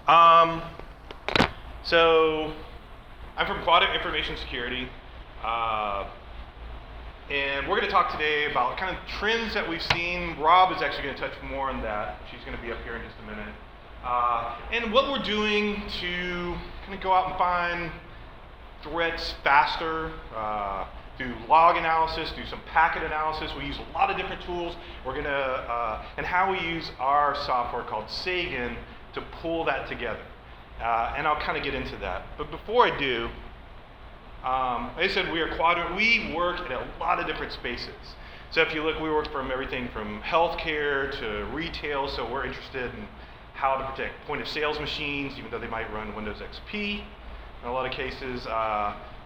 Um, so I'm from Quadrant Information Security, and we're going to talk today about kind of trends that we've seen. Rob is actually going to touch more on that. She's going to be up here in just a minute. And what we're doing to kind of go out and find threats faster, do log analysis, do some packet analysis. We use a lot of different tools. We're going to, and how we use our software called Sagan to pull that together. And I'll kind of get into that. But before I do, like I said, we are Quadrant. We work in a lot of different spaces. So if you look, we work from everything from healthcare to retail. So we're interested in how to protect point of sales machines, even though they might run Windows XP. In a lot of cases,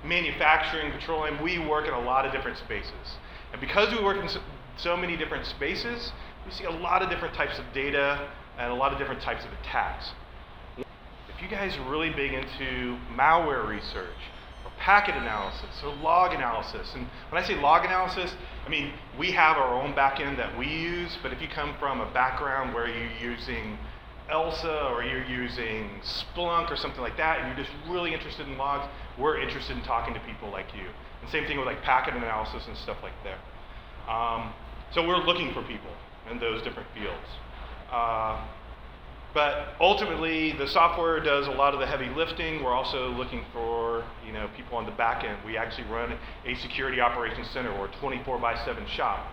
manufacturing, petroleum, we work in a lot of different spaces. And because we work in so many different spaces, we see a lot of different types of data and a lot of different types of attacks. If you guys are really big into malware research, or packet analysis, or log analysis, and when I say log analysis, I mean we have our own backend that we use, but if you come from a background where you're using ISSA or you're using Splunk or something like that, and you're just really interested in logs, we're interested in talking to people like you. And same thing with like packet analysis and stuff like that. So we're looking for people in those different fields. But ultimately, the software does a lot of the heavy lifting. We're also looking for people on the back end. We actually run a security operations center or a 24/7 shop.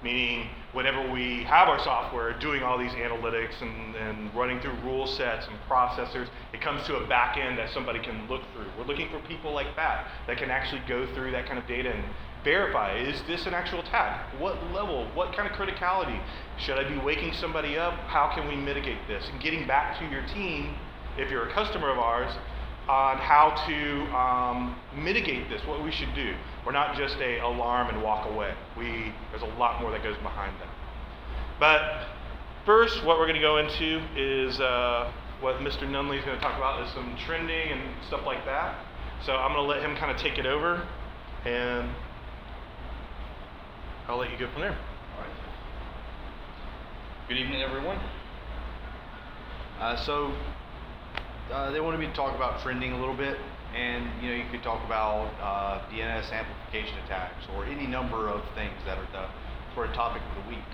Meaning, whenever we have our software doing all these analytics and running through rule sets and processors, it comes to a back end that somebody can look through. We're looking for people like that can actually go through that kind of data and verify, is this an actual attack? What level? What kind of criticality? Should I be waking somebody up? How can we mitigate this? And getting back to your team, if you're a customer of ours, on how to mitigate this, what we should do. We're not just a alarm and walk away. There's a lot more that goes behind that. But first, what we're going to go into is what Mr. Nunley is going to talk about is some trending and stuff like that. So I'm going to let him kind of take it over, and I'll let you go from there. All right. Good evening, everyone. They wanted me to talk about trending a little bit, and you could talk about DNS amplification attacks or any number of things that are the sort of topic of the week.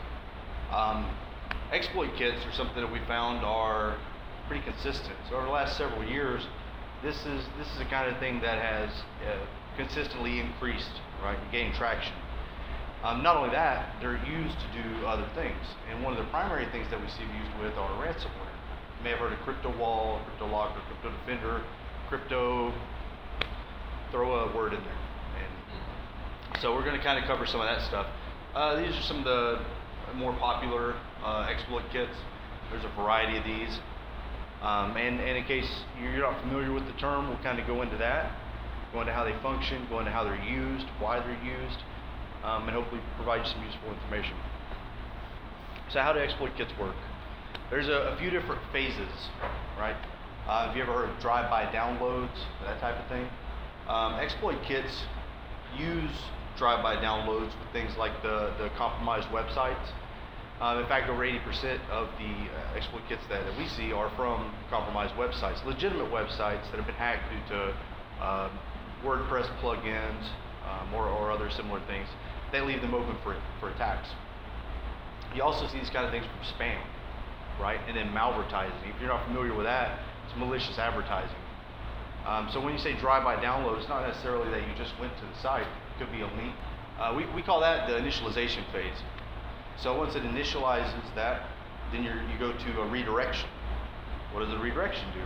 Exploit kits are something that we found are pretty consistent. So over the last several years, this is the kind of thing that has consistently increased, right, gaining traction. Not only that, they're used to do other things, and one of the primary things that we see used with are ransomware. You may have heard of crypto wall, crypto locker, crypto defender, crypto, throw a word in there. And so we're going to kind of cover some of that stuff. These are some of the more popular exploit kits. There's a variety of these. And in case you're not familiar with the term, we'll kind of go into that, go into how they function, go into how they're used, why they're used, and hopefully provide you some useful information. So how do exploit kits work? There's a few different phases, right? Have you ever heard of drive-by downloads, that type of thing? Exploit kits use drive-by downloads for things like the compromised websites. In fact, over 80% of the exploit kits that we see are from compromised websites, legitimate websites that have been hacked due to WordPress plugins or other similar things. They leave them open for attacks. You also see these kind of things from spam, right? And then malvertising. If you're not familiar with that, it's malicious advertising. So when you say drive-by download, it's not necessarily that you just went to the site. It could be a link. We call that the initialization phase. So once it initializes that, then you go to a redirection. What does the redirection do?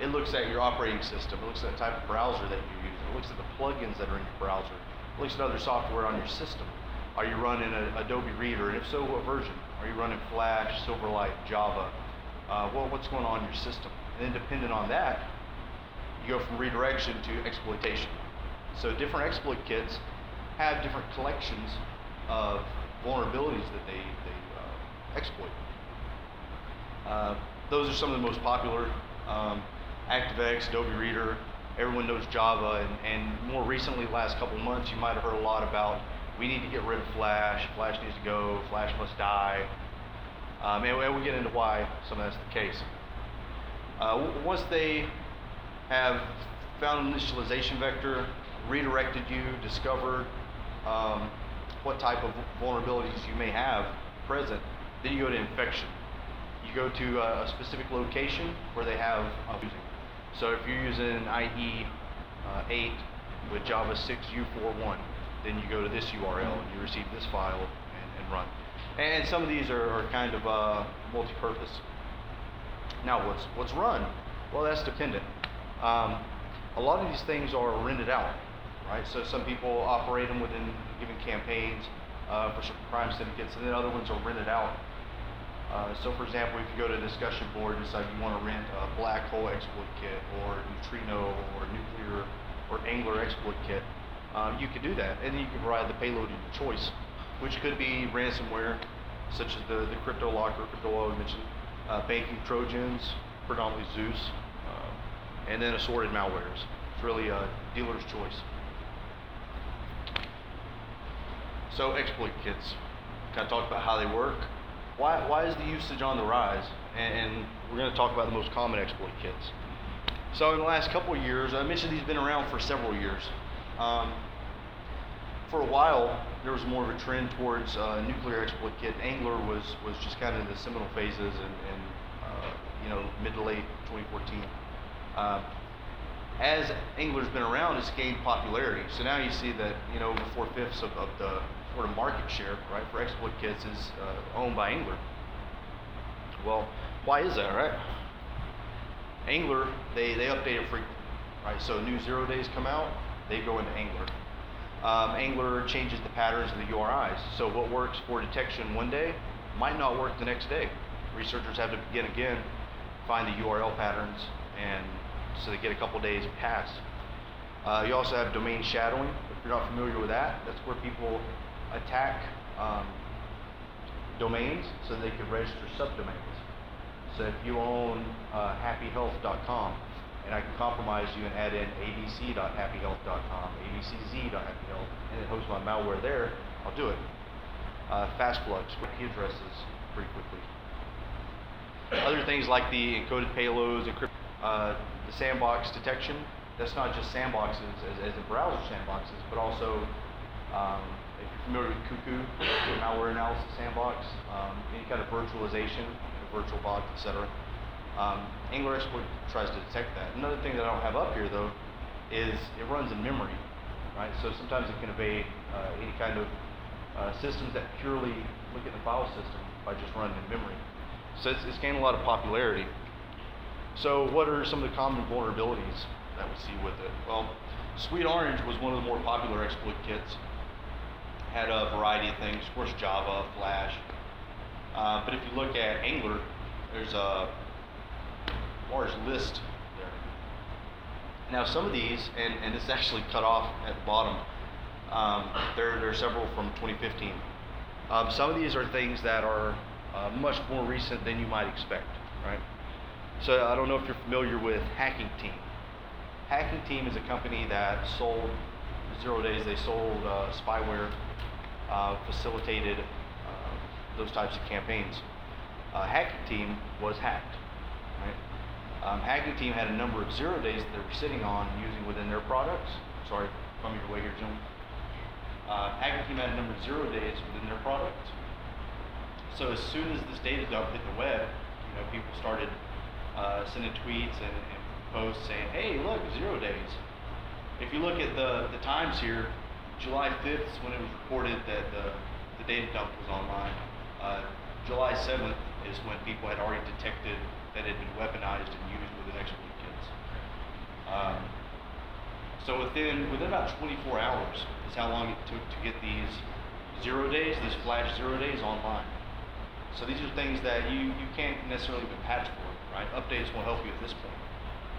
It looks at your operating system. It looks at the type of browser that you're using. It looks at the plugins that are in your browser. It looks at other software on your system. Are you running an Adobe Reader? And if so, what version? Are you running Flash, Silverlight, Java? What's going on in your system? And then depending on that, you go from redirection to exploitation. So different exploit kits have different collections of vulnerabilities that they exploit. Those are some of the most popular. ActiveX, Adobe Reader, everyone knows Java, and more recently, last couple months, you might have heard a lot about we need to get rid of Flash, Flash needs to go, Flash must die, and we'll get into why some of that's the case. Once they have found an initialization vector, redirected you, discovered what type of vulnerabilities you may have present, then you go to infection. You go to a specific location where they have using. So if you're using IE 8 with Java 6 U41, then you go to this URL and you receive this file and run. And some of these are kind of multi-purpose. Now what's run? Well, that's dependent. A lot of these things are rented out, right? So some people operate them within given campaigns for certain crime syndicates, and then other ones are rented out. So for example, if you go to a discussion board and decide you want to rent a black hole exploit kit or neutrino or nuclear or angler exploit kit, you can do that, and then you can provide the payload of your choice, which could be ransomware, such as the crypto locker, crypto I mentioned, banking trojans, predominantly Zeus, and then assorted malwares. It's really a dealer's choice. So exploit kits, kind of talk about how they work. Why is the usage on the rise? And we're going to talk about the most common exploit kits. So in the last couple of years, I mentioned these have been around for several years. For a while, there was more of a trend towards nuclear exploit kit. Angler was just kind of in the seminal phases in mid to late 2014. As Angler's been around, it's gained popularity. So now you see that over 4/5 of the sort of market share, right, for exploit kits is owned by Angler. Well, why is that, right? Angler, they update it frequently, right? So new 0 days come out, they go into Angler. Angler changes the patterns of the URIs. So what works for detection one day might not work the next day. Researchers have to begin again, find the URL patterns, and so they get a couple days pass. You also have domain shadowing. If you're not familiar with that, that's where people attack domains so they can register subdomains. So if you own happyhealth.com, and I can compromise you and add in abc.happyhealth.com, abcz.happyhealth, and it hosts my malware there, I'll do it. Fast flux, IP addresses pretty quickly. Other things like the encoded payloads, the sandbox detection. That's not just sandboxes as in browser sandboxes, but also if you're familiar with Cuckoo, malware analysis sandbox, any kind of virtualization, virtual box, etc. Angler exploit tries to detect that. Another thing that I don't have up here though is it runs in memory, right? So sometimes it can evade any kind of systems that purely look at the file system by just running in memory. So it's gained a lot of popularity. So what are some of the common vulnerabilities that we see with it? Well, Sweet Orange was one of the more popular exploit kits. Had a variety of things, of course Java, Flash. But if you look at Angler, there's a large list there. Now some of these, and it's actually cut off at the bottom, there are several from 2015. Some of these are things that are much more recent than you might expect, right? So I don't know if you're familiar with Hacking Team. Hacking Team is a company that sold 0 days. They sold spyware, facilitated those types of campaigns. Hacking Team was hacked, right? Hacking Team had a number of 0 days that they were sitting on using within their products. Sorry, coming your way here, gentlemen. Hacking Team had a number of 0 days within their products. So as soon as this data dump hit the web, people started sending tweets and posts saying, hey, look, 0 days. If you look at the times here, July 5th is when it was reported that the data dump was online. July 7th is when people had already detected that it had been weaponized and used within exploit kits. So within about 24 hours is how long it took to get these 0 days, these flash 0 days online. So these are things that you can't necessarily be patched for, right? Updates won't help you at this point.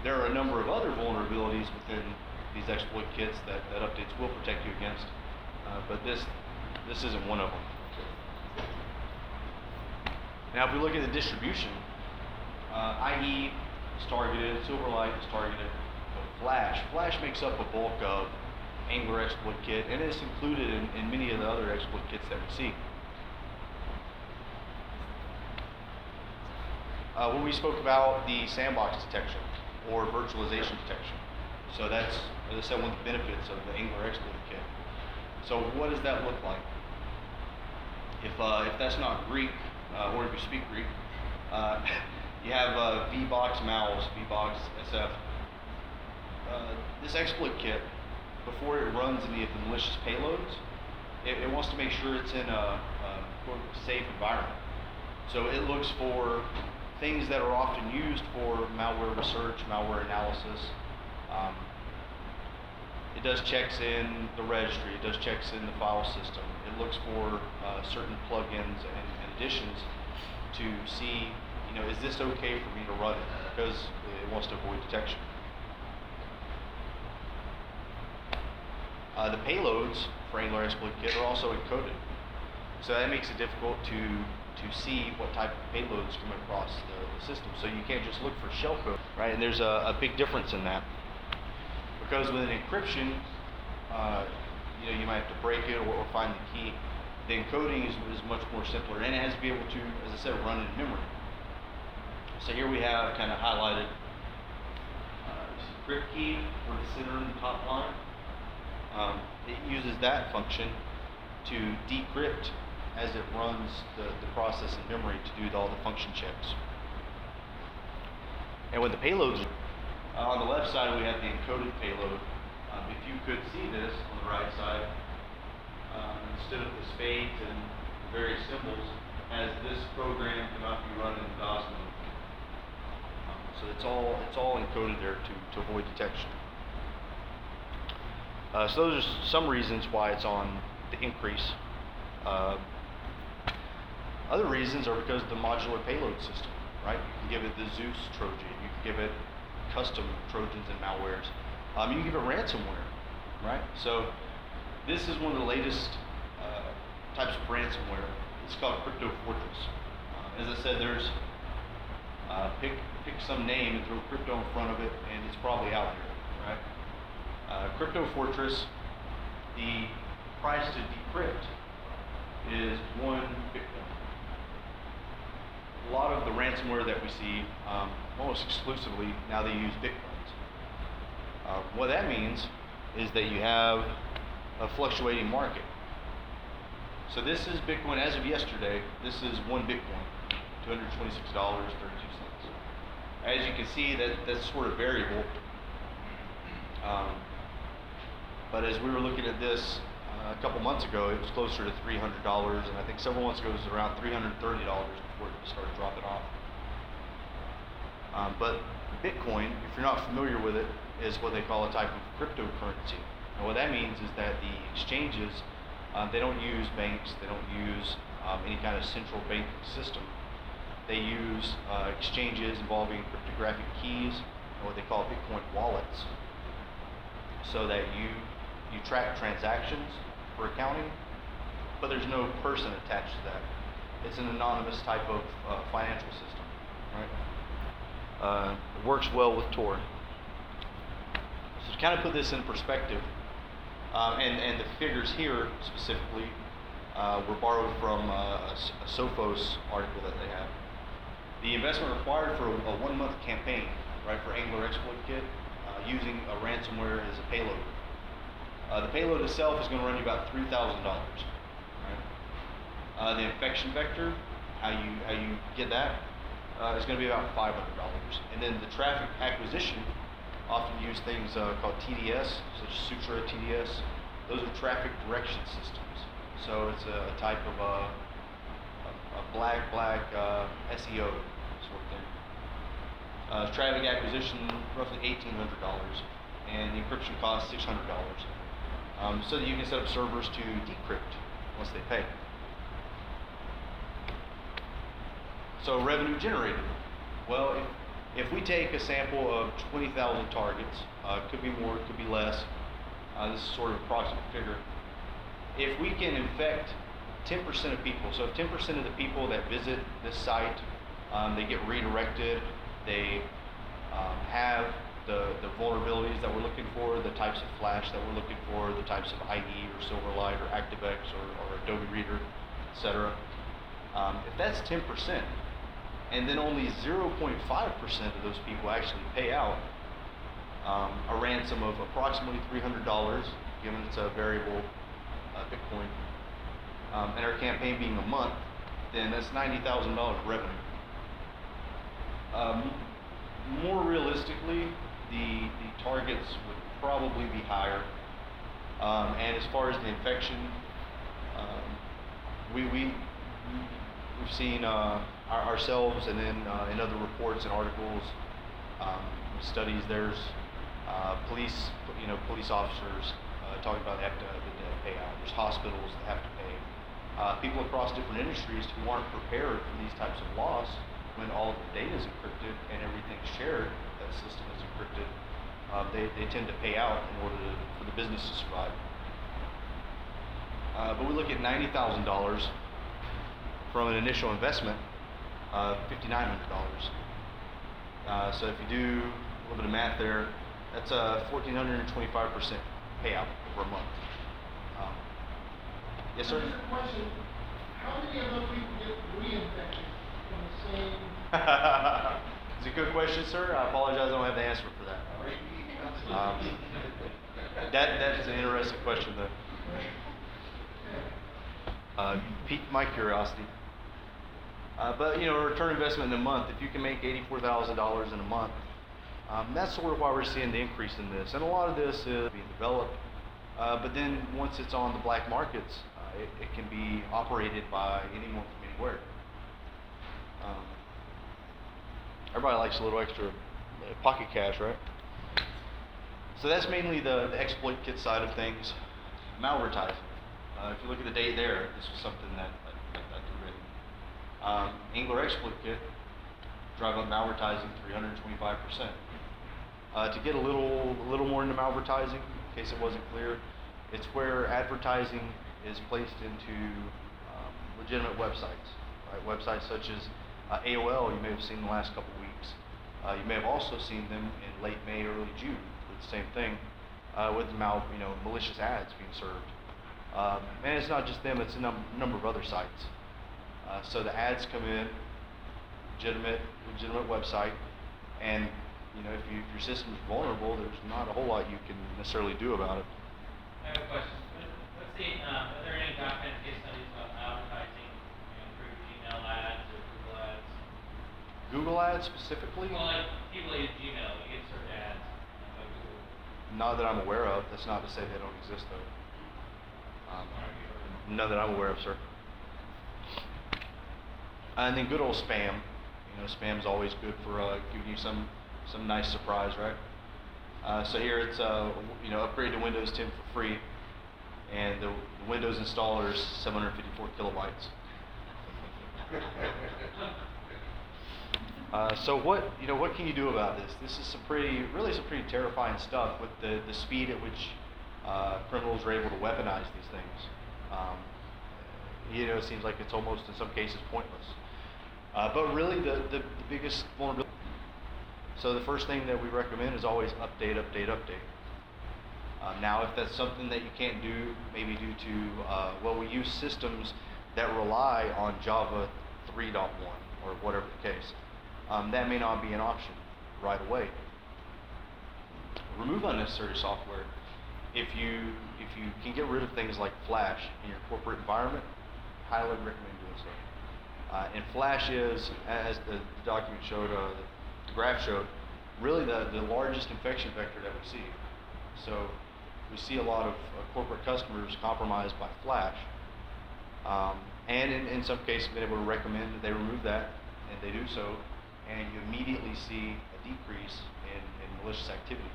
There are a number of other vulnerabilities within these exploit kits that updates will protect you against, but this isn't one of them. Now if we look at the distribution, IE is targeted, Silverlight is targeted, but Flash makes up a bulk of Angler exploit kit, and it's included in many of the other exploit kits that we see. when we spoke about the sandbox detection or virtualization detection. So that's, as I said, one of the benefits of the Angler exploit kit. So what does that look like? If that's not Greek, or if you speak Greek, you have VBox mouse, VBox SF. This exploit kit, before it runs any of the malicious payloads, it wants to make sure it's in a quote, safe environment. So it looks for things that are often used for malware research, malware analysis. It does checks in the registry, it does checks in the file system. It looks for certain plugins and additions to see, is this okay for me to run it? Because it wants to avoid detection. The payloads for Angler exploit kit are also encoded. So that makes it difficult to see what type of payloads come across the system. So you can't just look for shellcode, right? And there's a big difference in that. Because with an encryption, you might have to break it or find the key. The encoding is much more simpler, and it has to be able to, as I said, run in memory. So here we have kind of highlighted crypt key for the center in the top line. It uses that function to decrypt as it runs the process in memory to do all the function checks. And when the payloads, on the left side we have the encoded payload. If you could see this on the right side, instead of the spades and various symbols, as this program cannot be run in DOS mode. So it's all encoded there to avoid detection. So those are some reasons why it's on the increase. Other reasons are because of the modular payload system, right? You can give it the Zeus Trojan, you can give it custom Trojans and malwares. You can give it ransomware, right? So this is one of the latest types of ransomware. It's called Crypto Fortress. As I said, there's pick some name and throw crypto in front of it, and it's probably out there, right? Crypto Fortress, the price to decrypt is 1 Bitcoin. A lot of the ransomware that we see, almost exclusively, now they use Bitcoins. What that means is that you have a fluctuating market. So this is Bitcoin as of yesterday. This is 1 Bitcoin, $226.32. As you can see, that's sort of variable. But as we were looking at this a couple months ago, it was closer to $300, and I think several months ago it was around $330 before it started dropping off. But Bitcoin, if you're not familiar with it, is what they call a type of cryptocurrency. And what that means is that the exchanges, they don't use banks, they don't use any kind of central banking system. They use exchanges involving cryptographic keys, and what they call Bitcoin wallets, so that you track transactions for accounting, but there's no person attached to that. It's an anonymous type of financial system, right? It works well with Tor. So to kind of put this in perspective, and the figures here specifically were borrowed from a Sophos article that they have. The investment required for a 1-month campaign, right, for Angler exploit kit, using a ransomware as a payload. The payload itself is going to run you about $3,000. Right? The infection vector, how you get that, is going to be about $500. And then the traffic acquisition, often use things called TDS, such as Sutra TDS. Those are traffic direction systems. So it's a type of a black SEO sort of thing. Traffic acquisition, roughly $1,800, and the encryption costs $600. So that you can set up servers to decrypt once they pay. So revenue generated. Well, if we take a sample of 20,000 targets, could be more, could be less. This is sort of an approximate figure. If we can infect 10% of people, so if 10% of the people that visit this site, they get redirected, they have the vulnerabilities that we're looking for, the types of flash that we're looking for, the types of IE or Silverlight or ActiveX or Adobe Reader, etc. If that's 10%, and then only 0.5% of those people actually pay out a ransom of approximately $300, given it's a variable Bitcoin, and our campaign being a month, then that's $90,000 revenue. More realistically, the targets would probably be higher. And as far as the infection, we've seen ourselves, and then in other reports and articles, studies, there's police officers talking about they have to pay out. There's hospitals that have to pay. People across different industries who aren't prepared for these types of loss, when all of the data is encrypted and everything's shared, that system is encrypted, they tend to pay out in order for the business to survive. But we look at $90,000 from an initial investment of $5,900. So if you do a little bit of math there, that's a 1,425% payout over a month. Yes, sir? Just a question. How many of those people get reinfected from the same? It's a good question, sir. I apologize, I don't have the answer for that. That is an interesting question, though. Piqued my curiosity. But return investment in a month, if you can make $84,000 in a month, that's sort of why we're seeing the increase in this. And a lot of this is being developed, but then once it's on the black markets, it can be operated by anyone from anywhere. Everybody likes a little extra pocket cash, right? So that's mainly the exploit kit side of things. Malvertising. If you look at the date there, this was something that threw written. Angler exploit kit, drive up malvertising 325%. To get a little more into malvertising, in case it wasn't clear, it's where advertising is placed into legitimate websites. Right? Websites such as AOL, you may have seen in the last couple weeks. You may have also seen them in late May, early June, with the same thing, with malicious ads being served. And it's not just them; it's a number of other sites. So the ads come in, legitimate website, and if your system is vulnerable, there's not a whole lot you can necessarily do about it. I have a question. Let's see, are there any documented case studies about advertising through Gmail ads or Google ads? Google ads specifically? Well, like people use Gmail, you get certain ads by Google. Not that I'm aware of. That's not to say they don't exist, though. None that I'm aware of, sir. And then good old spam. Spam's always good for giving you some nice surprise, right? So here it's upgrade to Windows 10 for free, and the Windows installer is 754 kilobytes. So what can you do about this? This is some pretty terrifying stuff with the speed at which criminals are able to weaponize these things. It seems like it's almost in some cases pointless. But really the biggest vulnerability. So the first thing that we recommend is always update. Now if that's something that you can't do, maybe due to, we use systems that rely on Java 3.1 or whatever the case. That may not be an option right away. Remove unnecessary software. If you can get rid of things like Flash in your corporate environment, highly recommend doing so. And Flash is, as the document showed, the graph showed, really the largest infection vector that we see. So we see a lot of corporate customers compromised by Flash, and in some cases been able to recommend that they remove that, and they do so, and you immediately see a decrease in malicious activity.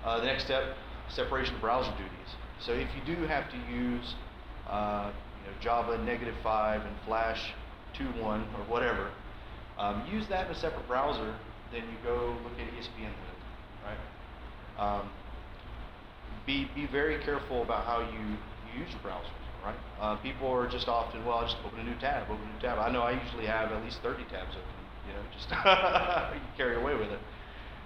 The next step, separation of browser duties. So if you do have to use Java -5 and Flash 2.1 or whatever, use that in a separate browser, then you go look at ESPN with it, right? Be very careful about how you use your browser, right? People are just often, I'll just open a new tab. I know I usually have at least 30 tabs open, just you carry away with it.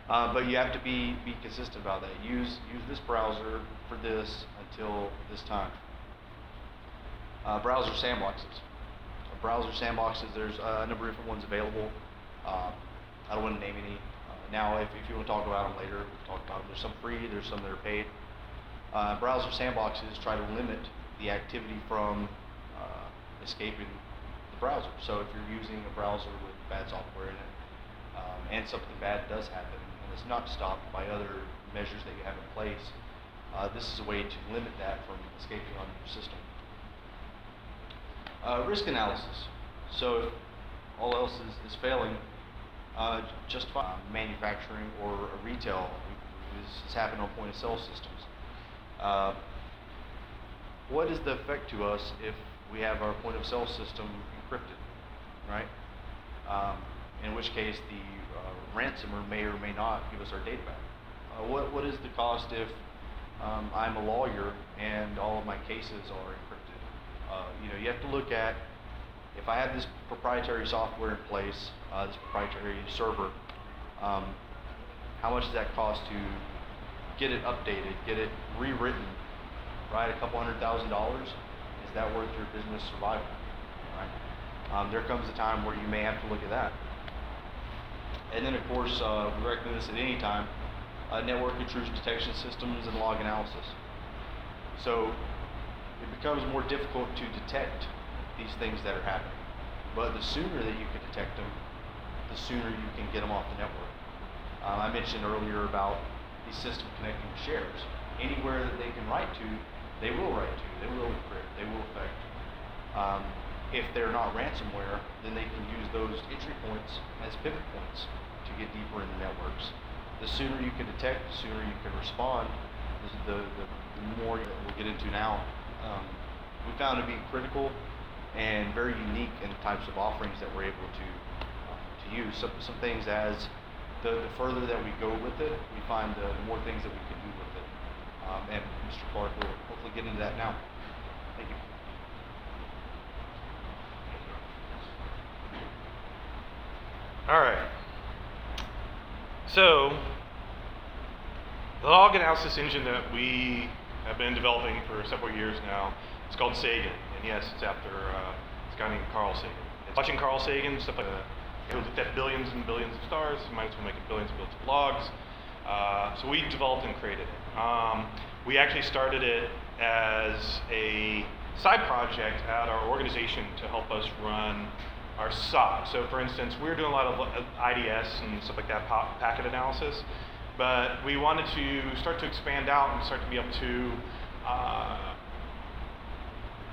But you have to be consistent about that. Use this browser for this until this time. Browser sandboxes. browser sandboxes, there's a number of different ones available. I don't want to name any. Now, if you want to talk about them later, we'll talk about them. There's some free, there's some that are paid. Browser sandboxes try to limit the activity from escaping the browser. So if you're using a browser with bad software in it, and something bad does happen, and it's not stopped by other measures that you have in place, this is a way to limit that from escaping on your system. Risk analysis. So if all else is failing, just manufacturing or retail has happened on point of sale systems. What is the effect to us if we have our point of sale system encrypted, right? In which case the ransomer may or may not give us our data back. What is the cost if I'm a lawyer and all of my cases are encrypted? You have to look at, if I have this proprietary software in place, this proprietary server, how much does that cost to get it updated, get it rewritten, right? A couple $100,000. Is that worth your business survival, right? There comes a time where you may have to look at that. And then, of course, we recommend this at any time, network intrusion detection systems and log analysis. So it becomes more difficult to detect these things that are happening. But the sooner that you can detect them, the sooner you can get them off the network. I mentioned earlier about these system connecting shares. Anywhere that they can write to, they will write to, they will encrypt, they will affect. If they're not ransomware, then they can use those entry points as pivot points to get deeper in the networks. The sooner you can detect, the sooner you can respond, the more that we'll get into now. We found to be critical and very unique in the types of offerings that we're able to use. Some things, as the further that we go with it, we find the more things that we can do with it. And Mr. Clark will hopefully get into that now. Thank you. All right. So, the log analysis engine that we have been developing for several years now, it's called Sagan. And yes, it's after this guy named Carl Sagan. It's watching Carl Sagan, stuff like that. He looked at billions and billions of stars. You might as well make it billions and billions of logs. So we developed and created it. We actually started it as a side project at our organization to help us run our SOC. So for instance, we were doing a lot of IDS and stuff like that, packet analysis, but we wanted to start to expand out and start to be able to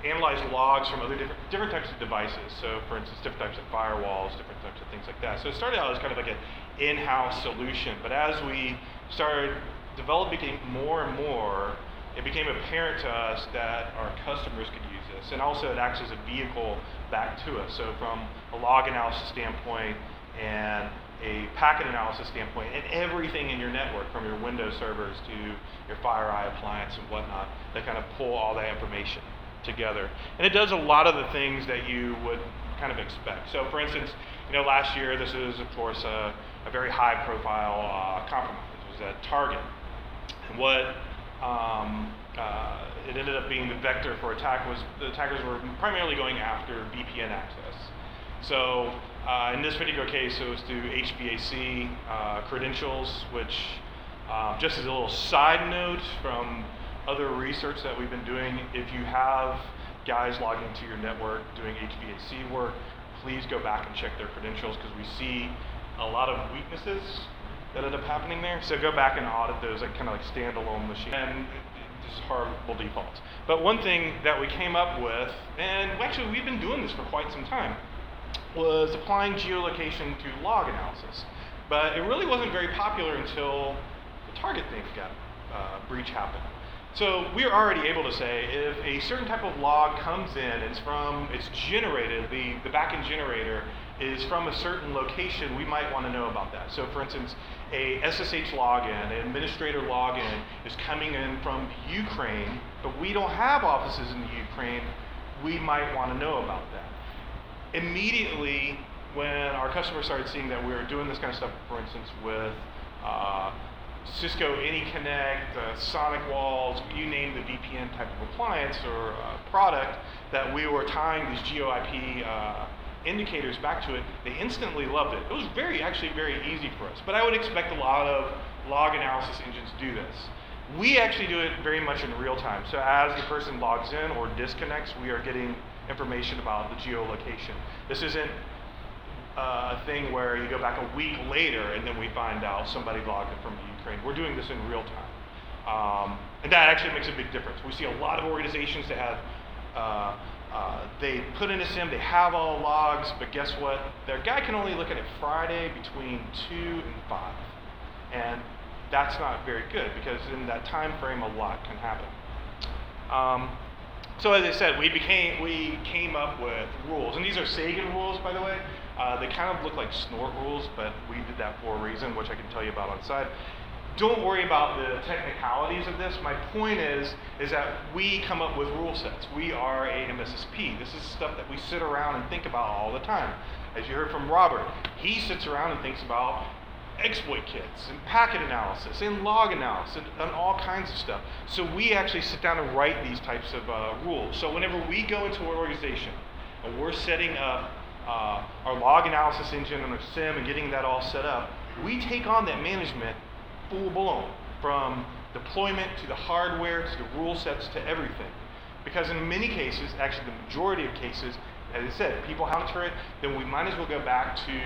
analyze logs from other different types of devices. So for instance, different types of firewalls, different types of things like that. So it started out as kind of like an in-house solution, but as we started developing more and more, it became apparent to us that our customers could use this, and also it acts as a vehicle back to us. So from a log analysis standpoint and a packet analysis standpoint, and everything in your network, from your Windows servers to your FireEye appliance and whatnot, that kind of pull all that information together. And it does a lot of the things that you would kind of expect. So for instance, last year, this is of course a very high profile compromise. It was at Target. And what it ended up being the vector for attack was the attackers were primarily going after VPN access. So in this particular case, it was through HVAC credentials, which just as a little side note from other research that we've been doing, if you have guys logging into your network doing HVAC work, please go back and check their credentials, because we see a lot of weaknesses that end up happening there. So go back and audit those, like kind of like standalone machines. And just horrible defaults. But one thing that we came up with, and actually we've been doing this for quite some time, was applying geolocation to log analysis. But it really wasn't very popular until the Target thing breach happened. So we're already able to say if a certain type of log comes in, it's generated, the backend generator is from a certain location, we might want to know about that. So for instance, a SSH login, an administrator login is coming in from Ukraine, but we don't have offices in Ukraine, we might want to know about that. Immediately, when our customers started seeing that we were doing this kind of stuff, for instance, with Cisco AnyConnect, Sonic Walls, you name the VPN type of appliance or product that we were tying these GeoIP indicators back to it, they instantly loved it. It was actually very easy for us. But I would expect a lot of log analysis engines to do this. We actually do it very much in real time. So as the person logs in or disconnects, we are getting information about the geolocation. This isn't a thing where you go back a week later and then we find out somebody logged in from Ukraine. We're doing this in real time. And that actually makes a big difference. We see a lot of organizations that have, they put in a SIM, they have all the logs, but guess what? Their guy can only look at it Friday between 2 and 5. And that's not very good because in that time frame, a lot can happen. So as I said, we came up with rules, and these are Sagan rules, by the way. They kind of look like snort rules, but we did that for a reason, which I can tell you about on the side. Don't worry about the technicalities of this. My point is that we come up with rule sets. We are a MSSP. This is stuff that we sit around and think about all the time. As you heard from Robert, he sits around and thinks about exploit kits and packet analysis and log analysis and all kinds of stuff. So we actually sit down and write these types of rules. So whenever we go into an organization and we're setting up our log analysis engine and our SIM and getting that all set up, we take on that management full blown, from deployment to the hardware to the rule sets to everything. Because in many cases, actually the majority of cases, as I said, people counter it, then we might as well go back to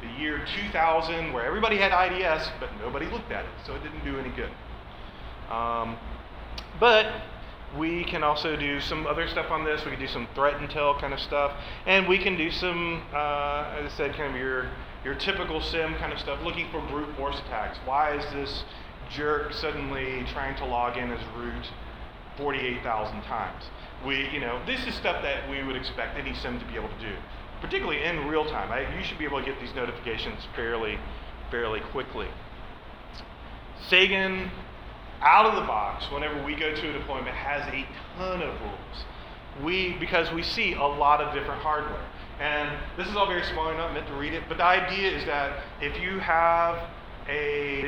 the year 2000 where everybody had IDS, but nobody looked at it, so it didn't do any good. But we can also do some other stuff on this. We can do some threat intel kind of stuff, and we can do some, as I said, kind of your typical SIM kind of stuff, looking for brute force attacks. Why is this jerk suddenly trying to log in as root 48,000 times? This is stuff that we would expect any SIM to be able to do, particularly in real time. You should be able to get these notifications fairly quickly. Sagan, out of the box, whenever we go to a deployment, has a ton of rules. Because we see a lot of different hardware. And this is all very small, I'm not meant to read it, but the idea is that if you have a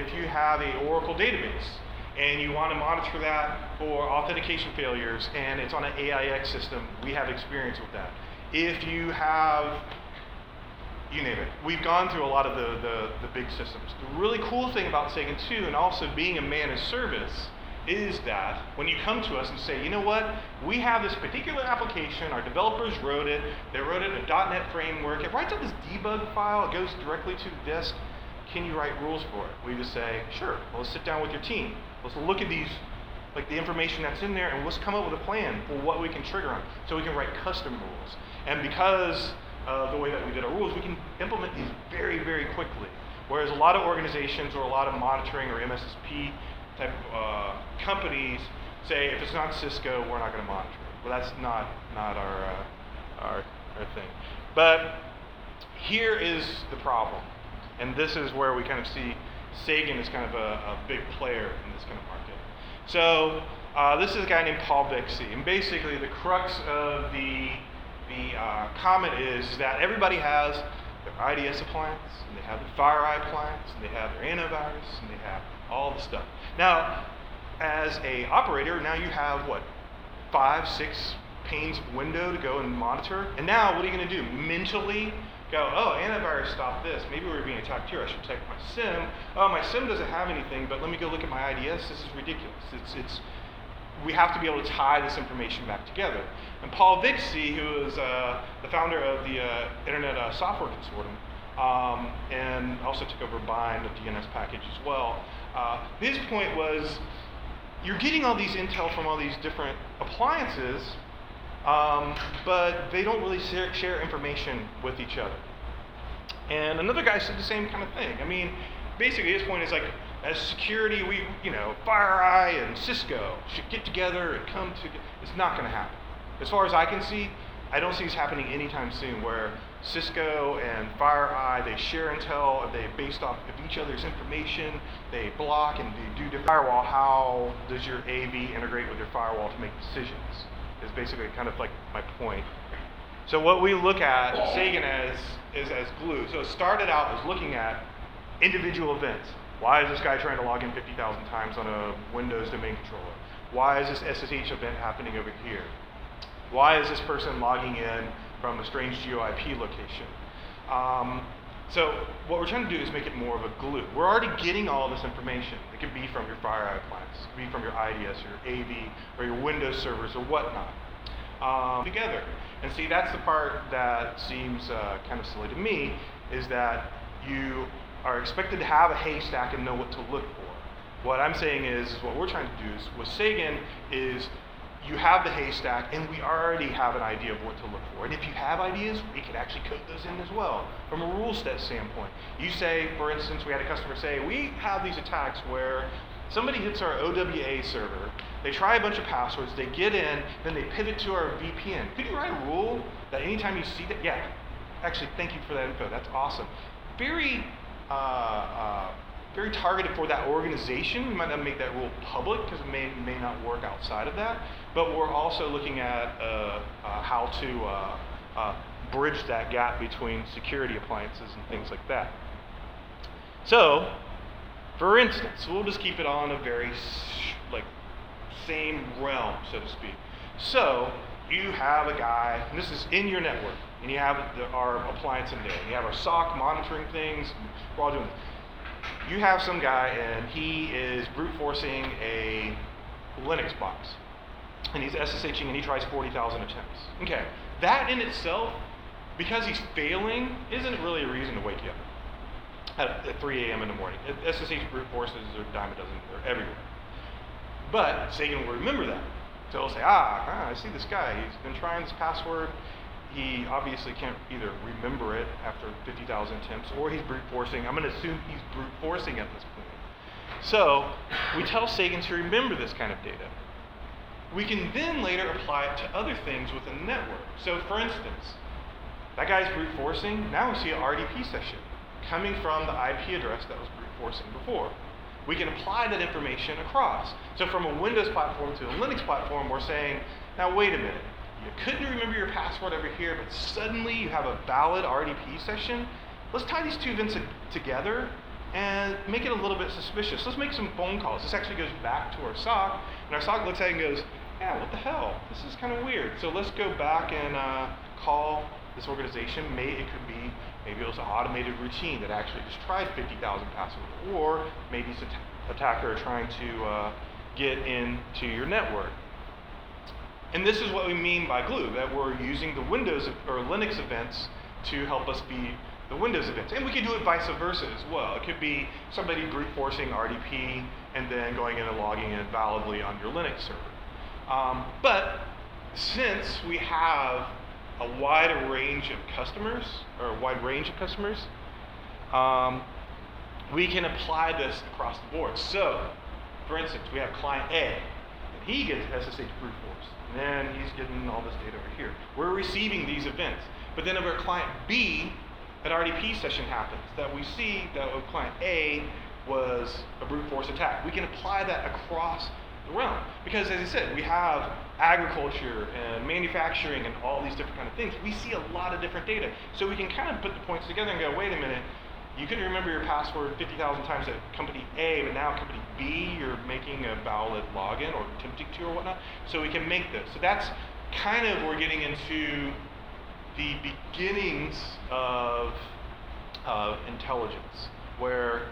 Oracle database and you want to monitor that for authentication failures and it's on an AIX system, we have experience with that. If you have, you name it, we've gone through a lot of the big systems. The really cool thing about Sagan 2 and also being a managed service is that when you come to us and say, you know what, we have this particular application, our developers wrote it, they wrote it in a .NET framework, it writes out this debug file, it goes directly to the disk, can you write rules for it? We just say, sure, well, let's sit down with your team, let's look at these, like the information that's in there, and let's come up with a plan for what we can trigger on, so we can write custom rules. And because of the way that we did our rules, we can implement these very quickly. Whereas a lot of organizations or a lot of monitoring or MSSP type companies say, if it's not Cisco, we're not going to monitor it. Well, that's not our thing. But here is the problem, and this is where we kind of see Sagan is kind of a big player in this kind of market. So this is a guy named Paul Dixie, and basically the crux of the comment is that everybody has their IDS appliance, and they have the FireEye appliance, and they have their antivirus, and they have all the stuff. Now, as a operator, now you have, 5, 6 panes of window to go and monitor. And now, what are you going to do? Mentally go, oh, antivirus stopped this. Maybe we're being attacked here. I should check my SIM. Oh, my SIM doesn't have anything, but let me go look at my IDS. This is ridiculous. We have to be able to tie this information back together. And Paul Dixie, who is the founder of the Internet Software Consortium, and also took over buying the DNS package as well, his point was, you're getting all these intel from all these different appliances, but they don't really share information with each other. And another guy said the same kind of thing. I mean, basically his point is like, as security, FireEye and Cisco should get together and come together. It's not going to happen. As far as I can see, I don't see this happening anytime soon, where Cisco and FireEye, they share intel, they based off of each other's information, they block and they do different firewall. How does your AV integrate with your firewall to make decisions? Is basically kind of like my point. So what we look at Sagan is as glue. So it started out as looking at individual events. Why is this guy trying to log in 50,000 times on a Windows domain controller? Why is this SSH event happening over here? Why is this person logging in from a strange GeoIP location? So what we're trying to do is make it more of a glue. We're already getting all this information. It could be from your FireEye appliance, it could be from your IDS, your AV, or your Windows servers, or whatnot, together. And see, that's the part that seems kind of silly to me, is that you are expected to have a haystack and know what to look for. What I'm saying is what we're trying to do is, with Sagan, is you have the haystack, and we already have an idea of what to look for. And if you have ideas, we can actually code those in as well, from a rule set standpoint. You say, for instance, we had a customer say, we have these attacks where somebody hits our OWA server, they try a bunch of passwords, they get in, then they pivot to our VPN. Could you write a rule that anytime you see that, yeah, actually, thank you for that info, that's awesome. Very targeted for that organization. We might not make that rule public because it may not work outside of that, but we're also looking at how to bridge that gap between security appliances and things like that. So, for instance, we'll just keep it on a very same realm, so to speak. So, you have a guy, and this is in your network, and you have our appliance in there, and you have our SOC monitoring things, we're all doing this. You have some guy, and he is brute forcing a Linux box, and he's SSHing, and he tries 40,000 attempts. Okay, that in itself, because he's failing, isn't really a reason to wake you up at 3 a.m. in the morning. SSH brute forces are a dime a dozen, they're everywhere. But Sagan will remember that. So he'll say, I see this guy, he's been trying this password, he obviously can't either remember it after 50,000 attempts, or he's brute forcing. I'm going to assume he's brute forcing at this point. So we tell Sagan to remember this kind of data. We can then later apply it to other things within the network. So for instance, that guy's brute forcing, now we see an RDP session coming from the IP address that was brute forcing before. We can apply that information across. So from a Windows platform to a Linux platform, we're saying, now wait a minute. You couldn't remember your password over here, but suddenly you have a valid RDP session. Let's tie these two events together and make it a little bit suspicious. Let's make some phone calls. This actually goes back to our SOC, and our SOC looks at it and goes, yeah, what the hell? This is kind of weird. So let's go back and call this organization. Maybe it was an automated routine that actually just tried 50,000 passwords, or maybe it's an attacker trying to get into your network. And this is what we mean by glue, that we're using the Windows or Linux events to help us be the Windows events. And we can do it vice versa as well. It could be somebody brute forcing RDP and then going in and logging in validly on your Linux server. But since we have a wide range of customers, we can apply this across the board. So, for instance, we have client A, and he gets SSH brute force. And then he's getting all this data over here. We're receiving these events. But then over client B, an RDP session happens that we see that with client A was a brute force attack. We can apply that across the realm. Because as I said, we have agriculture and manufacturing and all these different kind of things. We see a lot of different data. So we can kind of put the points together and go, wait a minute, you couldn't remember your password 50,000 times at company A, but now company B, you're making a valid login or attempting to or whatnot. So we can make this. So that's kind of, we're getting into the beginnings of intelligence, where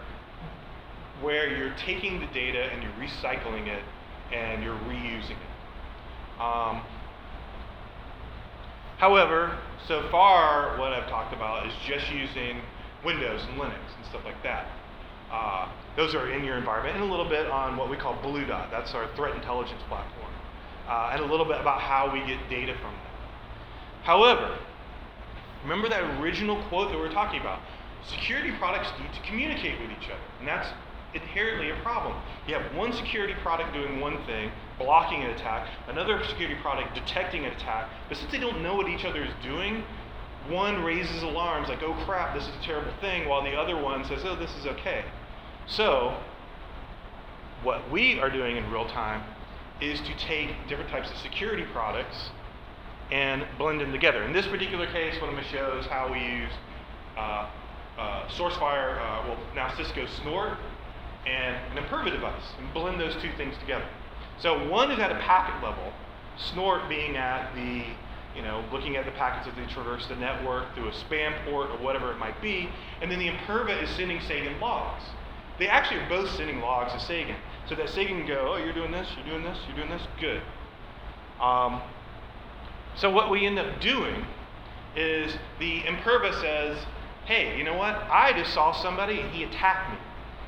you're taking the data and you're recycling it and you're reusing it. However, so far what I've talked about is just using Windows and Linux and stuff like that. Those are in your environment, and a little bit on what we call Blue Dot. That's our threat intelligence platform. And a little bit about how we get data from that. However, remember that original quote that we were talking about? Security products need to communicate with each other, and that's inherently a problem. You have one security product doing one thing, blocking an attack, another security product detecting an attack, but since they don't know what each other is doing, one raises alarms like, oh crap, this is a terrible thing, while the other one says, oh, this is okay. So, what we are doing in real time is to take different types of security products and blend them together. In this particular case, what I'm going to show is how we use SourceFire, well, now Cisco Snort, and an imperva device, and blend those two things together. So one is at a packet level, snort being at the, looking at the packets as they traverse the network through a spam port or whatever it might be, and then the imperva is sending Sagan logs. They actually are both sending logs to Sagan, so that Sagan can go, oh, you're doing this, you're doing this, you're doing this, good. So what we end up doing is the imperva says, hey, you know what? I just saw somebody and he attacked me.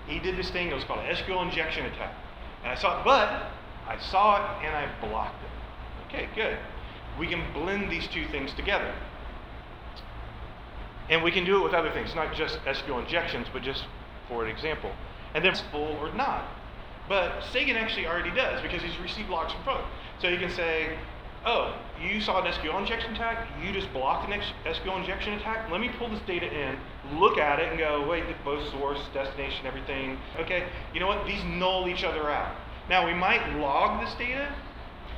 He did this thing that was called an SQL injection attack. And I saw it, but I saw it and I blocked it. Okay, good. We can blend these two things together. And we can do it with other things, not just SQL injections, but just for an example. And then it's full or not. But Sagan actually already does because he's received logs from both. So you can say, oh, you saw an SQL injection attack, you just blocked an SQL injection attack, let me pull this data in, look at it and go, wait, both source, destination, everything. Okay, you know what, these null each other out. Now we might log this data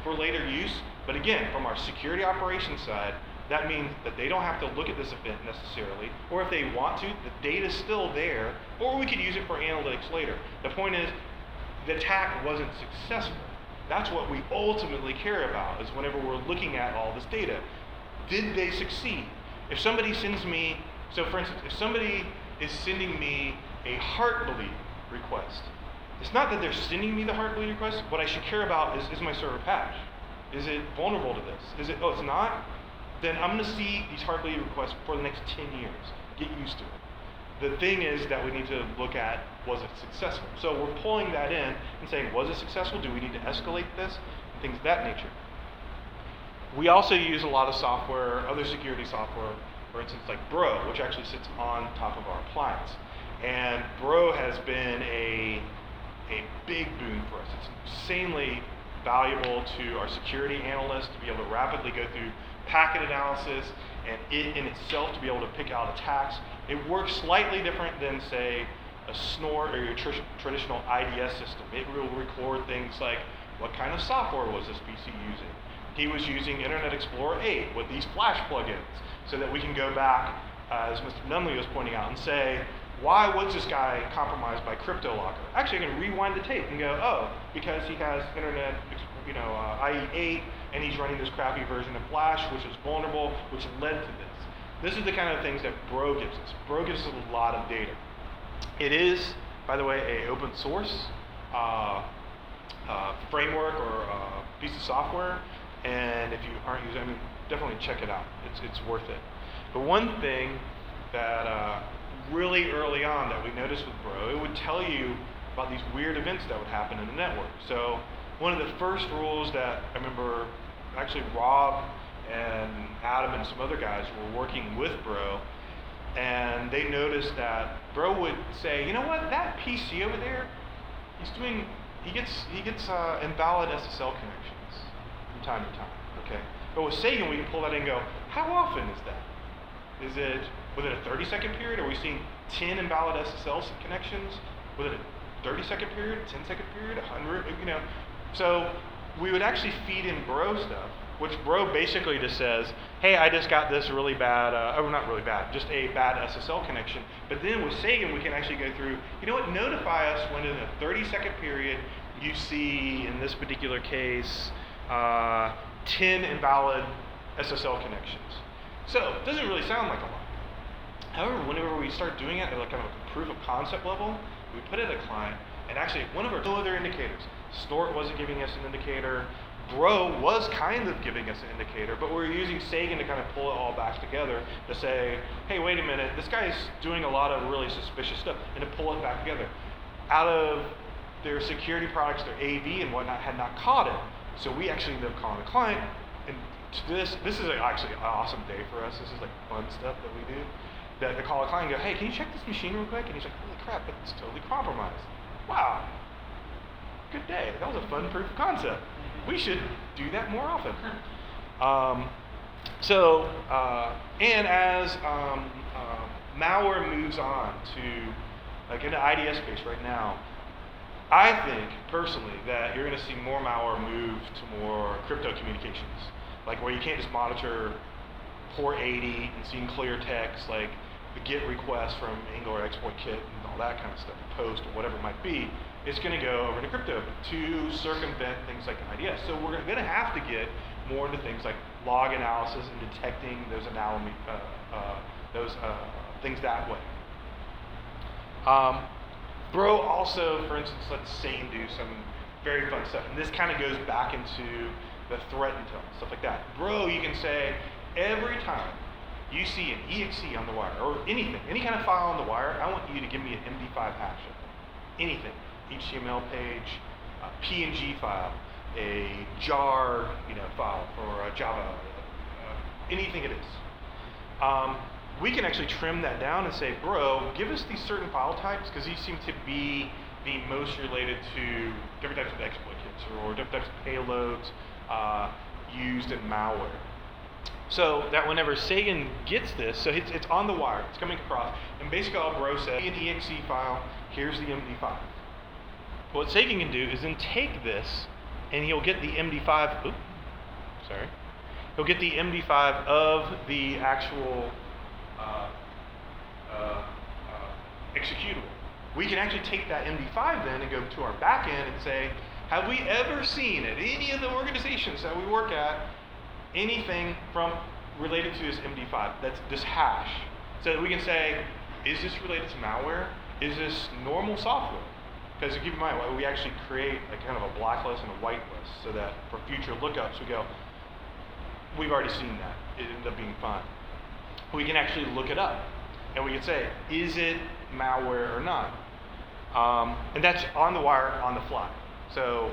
for later use, but again, from our security operations side, that means that they don't have to look at this event necessarily, or if they want to, the data's still there, or we could use it for analytics later. The point is, the attack wasn't successful. That's what we ultimately care about, is whenever we're looking at all this data. Did they succeed? If somebody sends me, so for instance, if somebody is sending me a heartbleed request, it's not that they're sending me the heartbleed request. What I should care about is my server patch? Is it vulnerable to this? Is it, oh, it's not? Then I'm going to see these heartbleed requests for the next 10 years. Get used to it. The thing is that we need to look at, was it successful? So we're pulling that in and saying, was it successful? Do we need to escalate this? And things of that nature. We also use a lot of software, other security software, for instance, like Bro, which actually sits on top of our appliance. And Bro has been a big boon for us. It's insanely valuable to our security analysts to be able to rapidly go through packet analysis, and it in itself to be able to pick out attacks. It works slightly different than, say, a snort or your traditional IDS system. It will record things like, what kind of software was this PC using? He was using Internet Explorer 8 with these Flash plugins, so that we can go back, as Mr. Nunley was pointing out, and say, why was this guy compromised by CryptoLocker? Actually, I can rewind the tape and go, oh, because he has Internet, IE8, and he's running this crappy version of Flash, which is vulnerable, which led to this. This is the kind of things that Bro gives us. Bro gives us a lot of data. It is, by the way, an open source framework or piece of software, and if you aren't using it, definitely check it out. It's worth it. But one thing that really early on that we noticed with Bro, it would tell you about these weird events that would happen in the network. So one of the first rules that I remember, actually Rob and Adam and some other guys were working with Bro, and they noticed that Bro would say, you know what, that PC over there, he gets invalid SSL connections from time to time, okay? But with Sagan, we can pull that in and go, how often is that? Is it within a 30-second period? Are we seeing 10 invalid SSL connections within a 30-second period, 10-second period, 100, So we would actually feed in Bro stuff, which Bro basically just says, hey, I just got this really bad, not really bad, just a bad SSL connection. But then with Sagan, we can actually go through, you know what, notify us when in a 30-second period you see, in this particular case, 10 invalid SSL connections. So it doesn't really sound like a lot. However, whenever we start doing it at like kind of a proof of concept level, we put it in a client, and actually one of our other indicators, Snort wasn't giving us an indicator, Bro was kind of giving us an indicator, but we're using Sagan to kind of pull it all back together to say, hey, wait a minute, this guy's doing a lot of really suspicious stuff, and to pull it back together. Out of their security products, their AV and whatnot had not caught it, so we actually ended up calling the client, and this is actually an awesome day for us. This is like fun stuff that we do. That they call a client and go, hey, can you check this machine real quick? And he's like, holy crap, it's totally compromised. Wow, good day. That was a fun proof of concept. We should do that more often. And as malware moves on to, like in the IDS space right now, I think personally that you're going to see more malware move to more crypto communications, like where you can't just monitor port 80 and seeing clear text, like the GET request from Angular export kit and all that kind of stuff, post or whatever it might be, it's going to go over to crypto to circumvent things like an IDS. So we're going to have to get more into things like log analysis and detecting those things that way. Bro also, for instance, lets Sagan do some very fun stuff. And this kind of goes back into the threat intel, stuff like that. Bro, you can say, every time you see an exe on the wire, or anything, any kind of file on the wire, I want you to give me an MD5 hash of it. Anything. HTML page, a PNG file, a jar file for Java, anything it is. We can actually trim that down and say, bro, give us these certain file types, because these seem to be the most related to different types of exploit kits or different types of payloads used in malware. So that whenever Sagan gets this, so it's on the wire, it's coming across, and basically all bro says, an exe file, here's the MD5. What Sagan can do is then take this, and he'll get the MD5, he'll get the MD5 of the actual executable. We can actually take that MD5 then and go to our back end and say, have we ever seen at any of the organizations that we work at anything related to this MD5, that's this hash? So that we can say, is this related to malware? Is this normal software? Because keep in mind, we actually create a kind of a blacklist and a whitelist so that for future lookups we go, we've already seen that. It ended up being fine. We can actually look it up. And we can say, is it malware or not? And that's on the wire, on the fly. So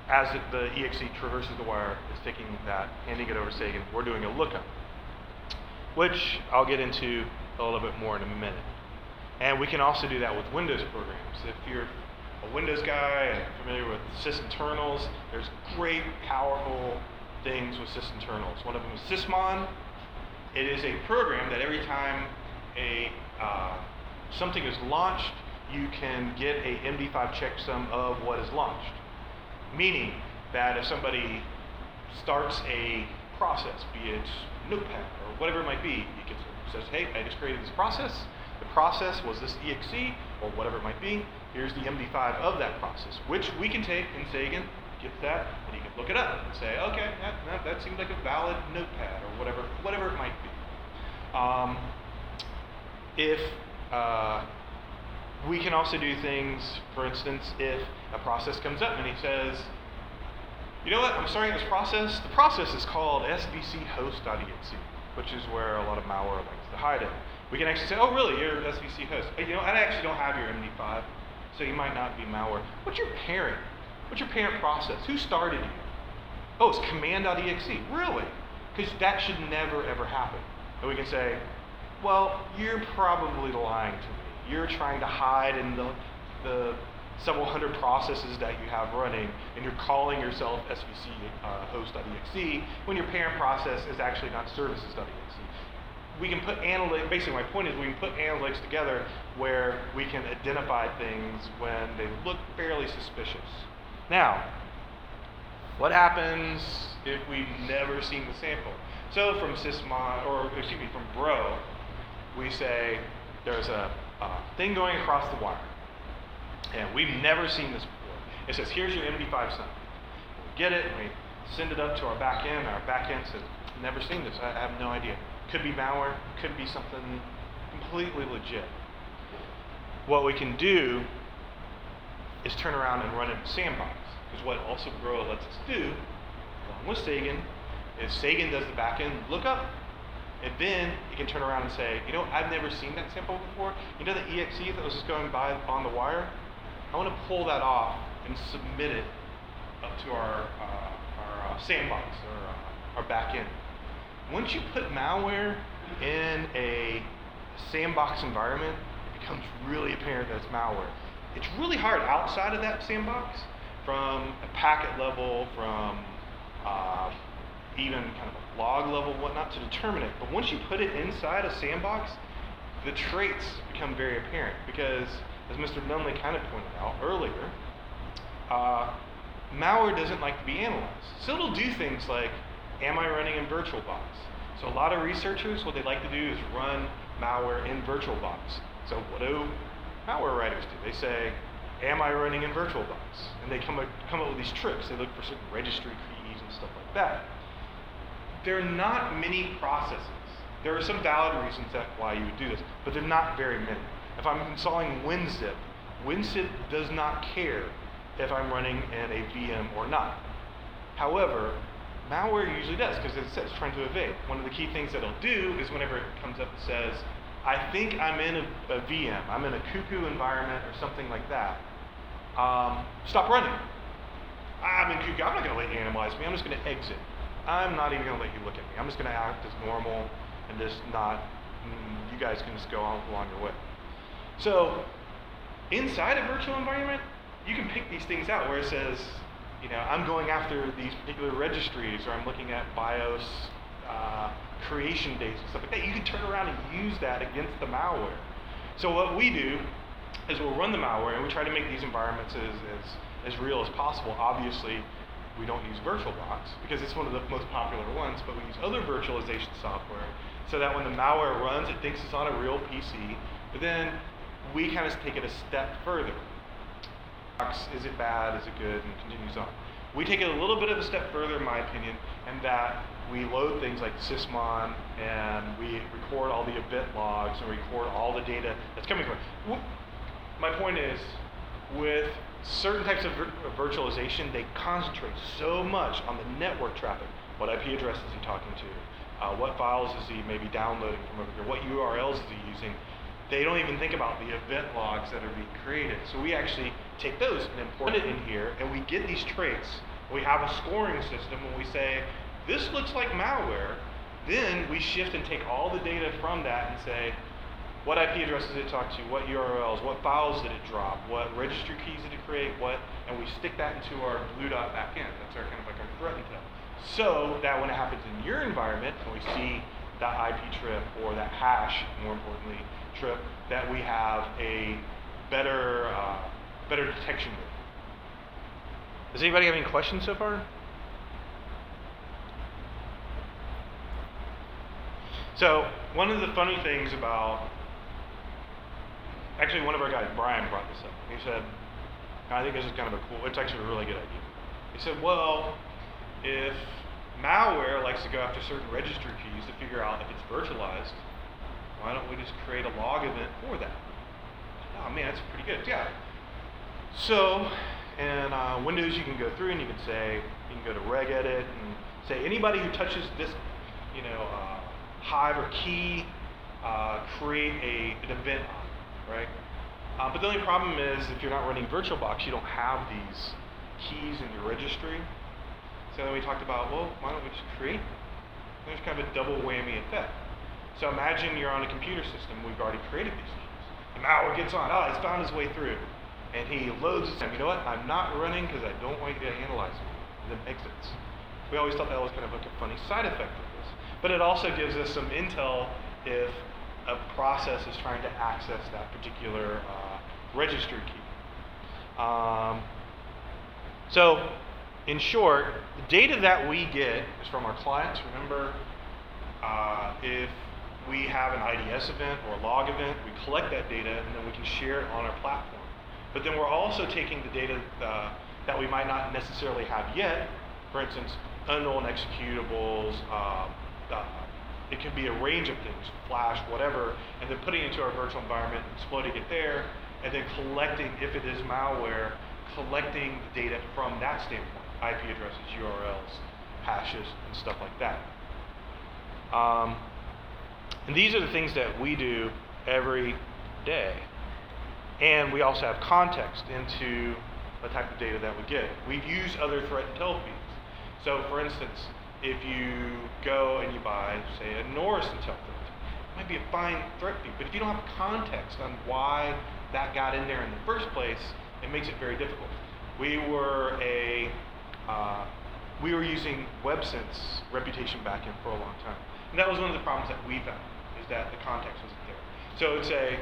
as the exe traverses the wire, it's taking that, handing it over to Sagan. We're doing a lookup, which I'll get into a little bit more in a minute. And we can also do that with Windows programs. If you're a Windows guy and familiar with SysInternals, there's great, powerful things with SysInternals. One of them is Sysmon. It is a program that every time something is launched, you can get a MD5 checksum of what is launched. Meaning that if somebody starts a process, be it Notepad or whatever it might be, you can says, hey, I just created this process. The process was this exe or whatever it might be. Here's the MD5 of that process, which we can take in Sagan, get that, and you can look it up and say, okay, that seems like a valid Notepad or whatever it might be. We can also do things, for instance, if a process comes up and he says, you know what, I'm starting this process. The process is called svchost.exe, which is where a lot of malware likes to hide it. We can actually say, oh really, you're svc host. I actually don't have your MD5, so you might not be malware. What's your parent? What's your parent process? Who started you? Oh, it's command.exe. Really? Because that should never ever happen. And we can say, well, you're probably lying to me. You're trying to hide in the several hundred processes that you have running, and you're calling yourself svchost.exe when your parent process is actually not services.exe. We can put analytics, basically my point is we can put analytics together where we can identify things when they look fairly suspicious. Now, what happens if we've never seen the sample? So from from Bro, we say there's a thing going across the wire, and we've never seen this before. It says, here's your MD5 sample. We get it, and we send it up to our back end. Our back end says, never seen this, I have no idea. Could be malware, could be something completely legit. What we can do is turn around and run it in Sandbox, because what also Bro lets us do, along with Sagan, is Sagan does the back end lookup, and then you can turn around and say, I've never seen that sample before. The exe that was just going by on the wire? I want to pull that off and submit it up to our Sandbox, or our back end. Once you put malware in a Sandbox environment, it becomes really apparent that it's malware. It's really hard outside of that Sandbox, from a packet level, from even kind of a log level, whatnot, to determine it. But once you put it inside a Sandbox, the traits become very apparent, because, as Mr. Nunley kind of pointed out earlier, malware doesn't like to be analyzed. So it'll do things like, am I running in VirtualBox? So a lot of researchers, what they like to do is run malware in VirtualBox. So what do malware writers do. They say, am I running in VirtualBox? And they come up with these tricks. They look for certain registry keys and stuff like that. There are not many processes. There are some valid reasons why you would do this, but there are not very many. If I'm installing WinZip does not care if I'm running in a VM or not. However, malware usually does, because as it says, it's trying to evade. One of the key things that it'll do is whenever it comes up and says, I think I'm in a VM, I'm in a cuckoo environment or something like that, stop running. I'm in cuckoo, I'm not going to let you analyze me, I'm just going to exit. I'm not even going to let you look at me. I'm just going to act as normal and just not, you guys can just go on along your way. So, inside a virtual environment, you can pick these things out where it says, I'm going after these particular registries, or I'm looking at BIOS creation dates and stuff like that. You can turn around and use that against the malware. So what we do is we'll run the malware, and we try to make these environments as real as possible. Obviously, we don't use VirtualBox because it's one of the most popular ones, but we use other virtualization software so that when the malware runs, it thinks it's on a real PC, but then we kind of take it a step further. Is it bad? Is it good? And continues on. We take it a little bit of a step further, in my opinion, and that we load things like sysmon, and we record all the event logs, and record all the data that's coming from it. My point is, with certain types of virtualization, they concentrate so much on the network traffic. What IP address is he talking to? What files is he maybe downloading from over here? What URLs is he using? They don't even think about the event logs that are being created. So we actually take those and import it in here, and we get these traits. We have a scoring system when we say, this looks like malware. Then we shift and take all the data from that and say, what IP address did it talk to? What URLs? What files did it drop? What registry keys did it create? And we stick that into our blue dot backend. That's our kind of like our threat intel. So that when it happens in your environment, and we see that IP trip or that hash, more importantly, trip, that we have a better detection rate. Does anybody have any questions so far? So one of the funny things about, actually one of our guys, Brian, brought this up. He said, I think this is kind of it's actually a really good idea. He said, well, if malware likes to go after certain registry keys to figure out if it's virtualized, why don't we just create a log event for that? Oh man, that's pretty good. Yeah. So in Windows, you can go through and you can say, you can go to regedit and say anybody who touches this, hive or key, create an event on it, right? But the only problem is if you're not running VirtualBox, you don't have these keys in your registry. So then we talked about, well, why don't we just create them? There's kind of a double whammy effect. So imagine you're on a computer system, we've already created these keys. The malware gets on, it's found its way through. And he loads it, you know what, I'm not running because I don't want you to analyze me, and then exits. We always thought that was kind of like a funny side effect of this. But it also gives us some intel if a process is trying to access that particular registry key. So, in short, the data that we get is from our clients. Remember, if we have an IDS event or a log event, we collect that data and then we can share it on our platform. But then we're also taking the data that we might not necessarily have yet, for instance, unknown executables, it could be a range of things, Flash, whatever, and then putting it into our virtual environment, exploding it there, and then collecting, if it is malware, collecting the data from that standpoint, IP addresses, URLs, hashes, and stuff like that. And these are the things that we do every day. And we also have context into the type of data that we get. We use other threat intel feeds. So for instance, if you go and you buy, say, a Norris intel feed, it might be a fine threat feed, but if you don't have context on why that got in there in the first place, it makes it very difficult. We were using WebSense reputation backend for a long time. And that was one of the problems that we found, is that the context wasn't there. So it's a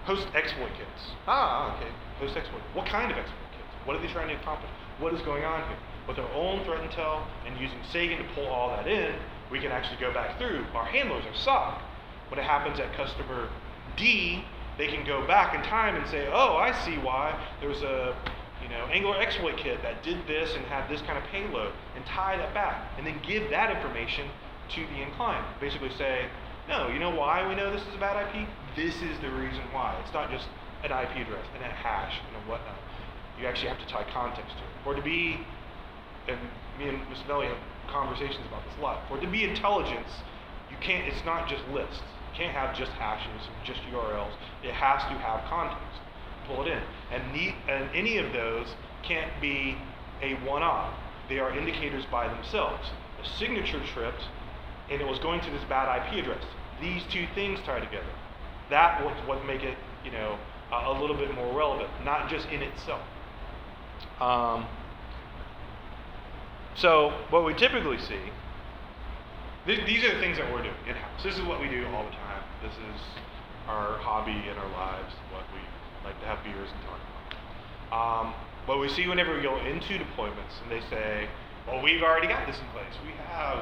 host exploit kits. Okay, host exploit. What kind of exploit kits? What are they trying to accomplish? What is going on here? With our own threat intel and using Sagan to pull all that in, we can actually go back through. Our handlers are SOC. When it happens at customer D they can go back in time and say, oh, I see why there was a Angular exploit kit that did this and had this kind of payload, and tie that back, and then give that information to the end client. Basically say, no, you know why we know this is a bad IP? This is the reason why. It's not just an IP address and a hash and whatnot. You actually have to tie context to it. Or to be, and me and Ms. Melly have conversations about this a lot, for it to be intelligence, it's not just lists. You can't have just hashes or just URLs. It has to have context. Pull it in. And any of those can't be a one-off. They are indicators by themselves. A signature tripped, and it was going to this bad IP address. These two things tie together. That was what make it, a little bit more relevant, not just in itself. So what we typically see, these are the things that we're doing in-house. This is what we do all the time. This is our hobby in our lives, what we like to have beers and talk about. What we see whenever we go into deployments and they say, well, we've already got this in place. We have,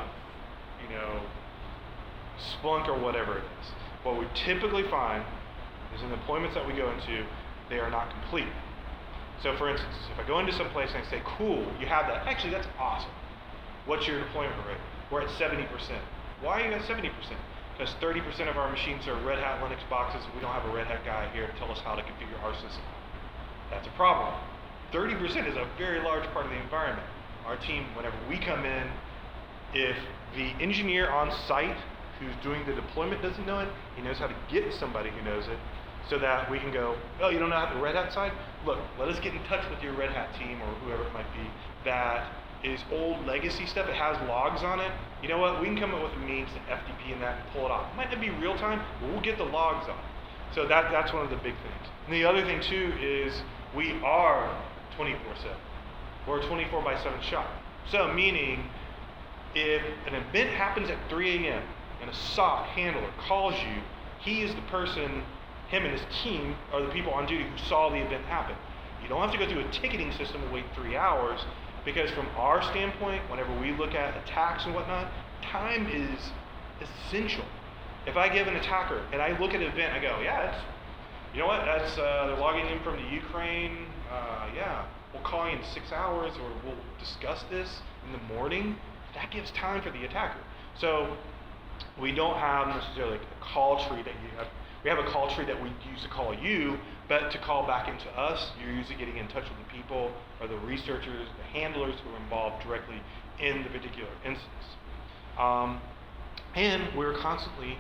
Splunk or whatever it is. What we typically find is in the deployments that we go into, they are not complete. So for instance, if I go into some place and I say, cool, you have that. Actually, that's awesome. What's your deployment rate? We're at 70%. Why are you at 70%? Because 30% of our machines are Red Hat Linux boxes. We don't have a Red Hat guy here to tell us how to configure our system. That's a problem. 30% is a very large part of the environment. Our team, whenever we come in, if the engineer on site who's doing the deployment doesn't know it, he knows how to get somebody who knows it, so that we can go, oh, you don't know how the Red Hat side? Look, let us get in touch with your Red Hat team or whoever it might be that is old legacy stuff. It has logs on it. You know what? We can come up with a means to FTP in that and pull it off. It might not be real time, but we'll get the logs on. So that's one of the big things. And the other thing too is we are 24/7. We're a 24/7 shop. So meaning if an event happens at 3 a.m. and a SOC handler calls you, he is the person, him and his team are the people on duty who saw the event happen. You don't have to go through a ticketing system and wait 3 hours, because from our standpoint, whenever we look at attacks and whatnot, time is essential. If I give an attacker and I look at an event, I go, yeah, you know what, that's they're logging in from the Ukraine, yeah, we'll call you in 6 hours or we'll discuss this in the morning. That gives time for the attacker. So we don't have necessarily a call tree that you have. We have a call tree that we use to call you, but to call back into us, you're usually getting in touch with the people or the researchers, the handlers who are involved directly in the particular instance. And we're constantly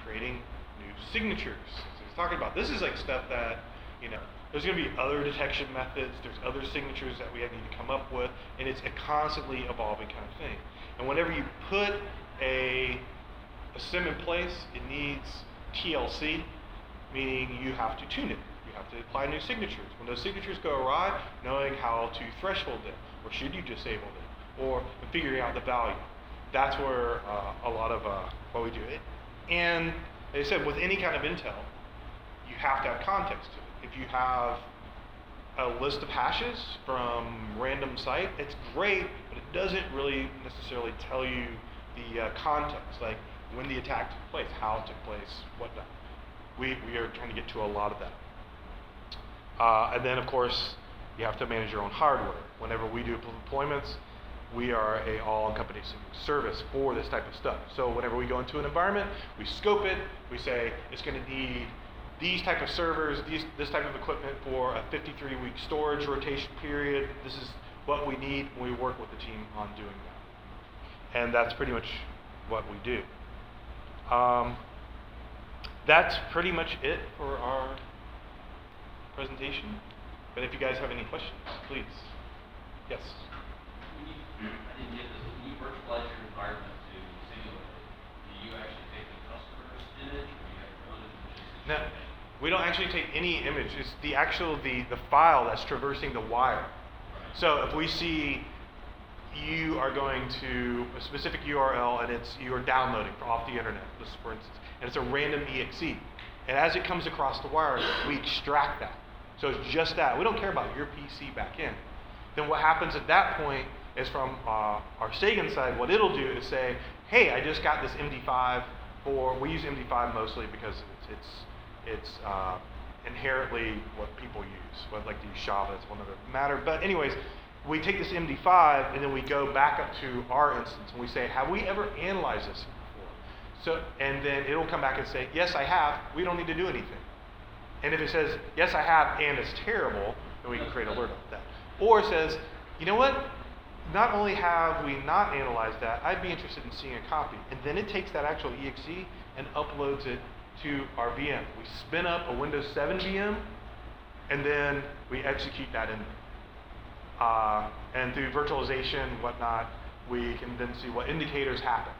creating new signatures. So he's talking about this is like stuff that, there's going to be other detection methods, there's other signatures that we need to come up with, and it's a constantly evolving kind of thing. And whenever you put a SIM in place, it needs TLC, meaning you have to tune it. You have to apply new signatures. When those signatures go awry, knowing how to threshold them, or should you disable them, or figuring out the value. That's where a lot of what we do. And like I said, with any kind of intel, you have to have context to it. If you have a list of hashes from random site, it's great, but it doesn't really necessarily tell you the context, like when the attack took place, how it took place, whatnot. We are trying to get to a lot of that. And then, of course, you have to manage your own hardware. Whenever we do deployments, we are a all-encompassing service for this type of stuff. So whenever we go into an environment, we scope it, we say it's going to need these type of servers, this type of equipment for a 53-week storage rotation period. This is what we need when we work with the team on doing that. And that's pretty much what we do. That's pretty much it for our presentation. But if you guys have any questions, please. Yes? I didn't get this. When you virtualize your environment to simulate it, do you actually take the customer's image, or do you have your own image? No, we don't actually take any image. It's the file that's traversing the wire. Right. So if we see you are going to a specific URL and you are downloading off the internet, just for instance, and it's a random exe, and as it comes across the wire, we extract that. So it's just that. We don't care about your PC back in. Then what happens at that point is from our Sagan side, what it'll do is say, hey, I just got this MD5 we use MD5 mostly because it's it's inherently what people use. What like to use Java is one other matter. But anyways, we take this MD5 and then we go back up to our instance and we say, have we ever analyzed this before? So, and then it'll come back and say, yes, I have. We don't need to do anything. And if it says, yes, I have, and it's terrible, then we can create an alert of that. Or it says, you know what? Not only have we not analyzed that, I'd be interested in seeing a copy. And then it takes that actual exe and uploads it to our VM. We spin up a Windows 7 VM, and then we execute that in there. And through virtualization and whatnot, we can then see what indicators happen.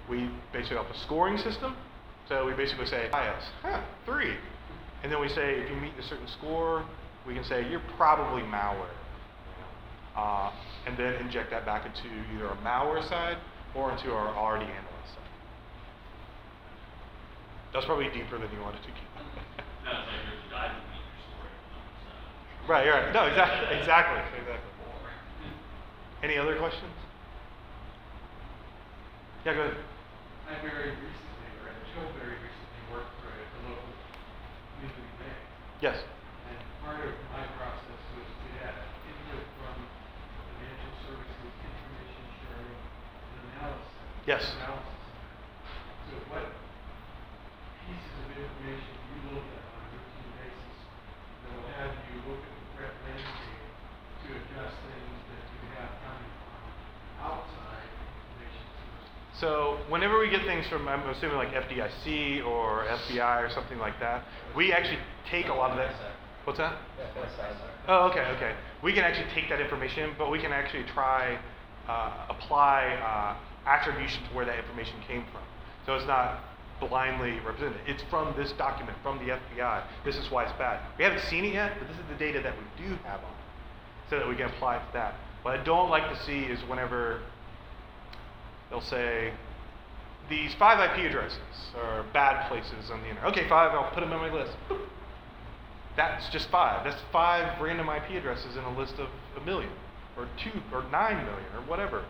We basically have a scoring system. So we basically say, IS, 3. And then we say, if you meet a certain score, we can say, you're probably malware. And then inject that back into either a malware side or into our already analyzed side. That's probably deeper than you wanted to keep. No, it's like there's a diving meter story. Right. No, exactly. Any other questions? Yeah, go ahead. I very recently worked for a local community bank. Yes. And part of my process was to have input from financial services, information sharing, and analysis. Yes. So what pieces of information do you look at on a routine basis that will have you look at the threat landscape to adjust things that you have coming from outside information sources? So whenever we get things from, I'm assuming like FDIC or FBI or something like that, we actually take a lot of that. What's that? Oh, okay. We can actually take that information, but we can actually try apply attribution to where that information came from. So it's not blindly represented. It's from this document, from the FBI. This is why it's bad. We haven't seen it yet, but this is the data that we do have on it, so that we can apply it to that. What I don't like to see is whenever they'll say, these 5 IP addresses are bad places on the internet. Okay, 5, I'll put them on my list. Boop. That's just 5. That's 5 random IP addresses in a list of 1 million, or 2, or 9 million, or whatever.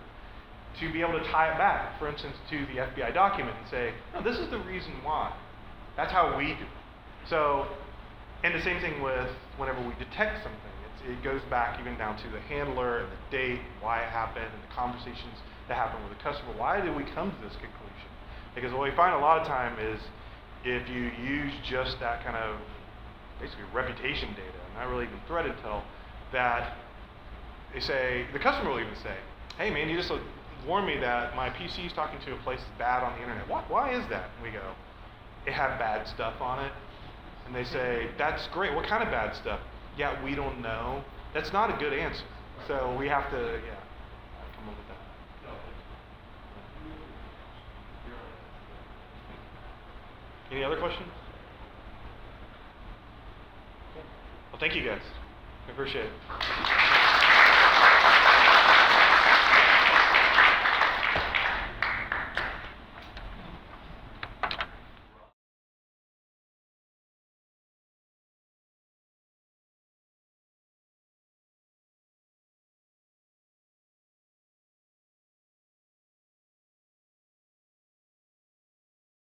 To be able to tie it back, for instance, to the FBI document and say, no, this is the reason why. That's how we do it. So, and the same thing with whenever we detect something. It goes back even down to the handler and the date, why it happened, and the conversations that happened with the customer. Why did we come to this conclusion? Because what we find a lot of time is if you use just that kind of basically reputation data, not really even threat intel, that they say, the customer will even say, hey man, you just warned me that my PC is talking to a place that's bad on the internet. Why is that? And we go, it had bad stuff on it. And they say, that's great. What kind of bad stuff? Yeah, we don't know. That's not a good answer. So we have to, come up with that. Any other questions? Well, thank you guys. I appreciate it.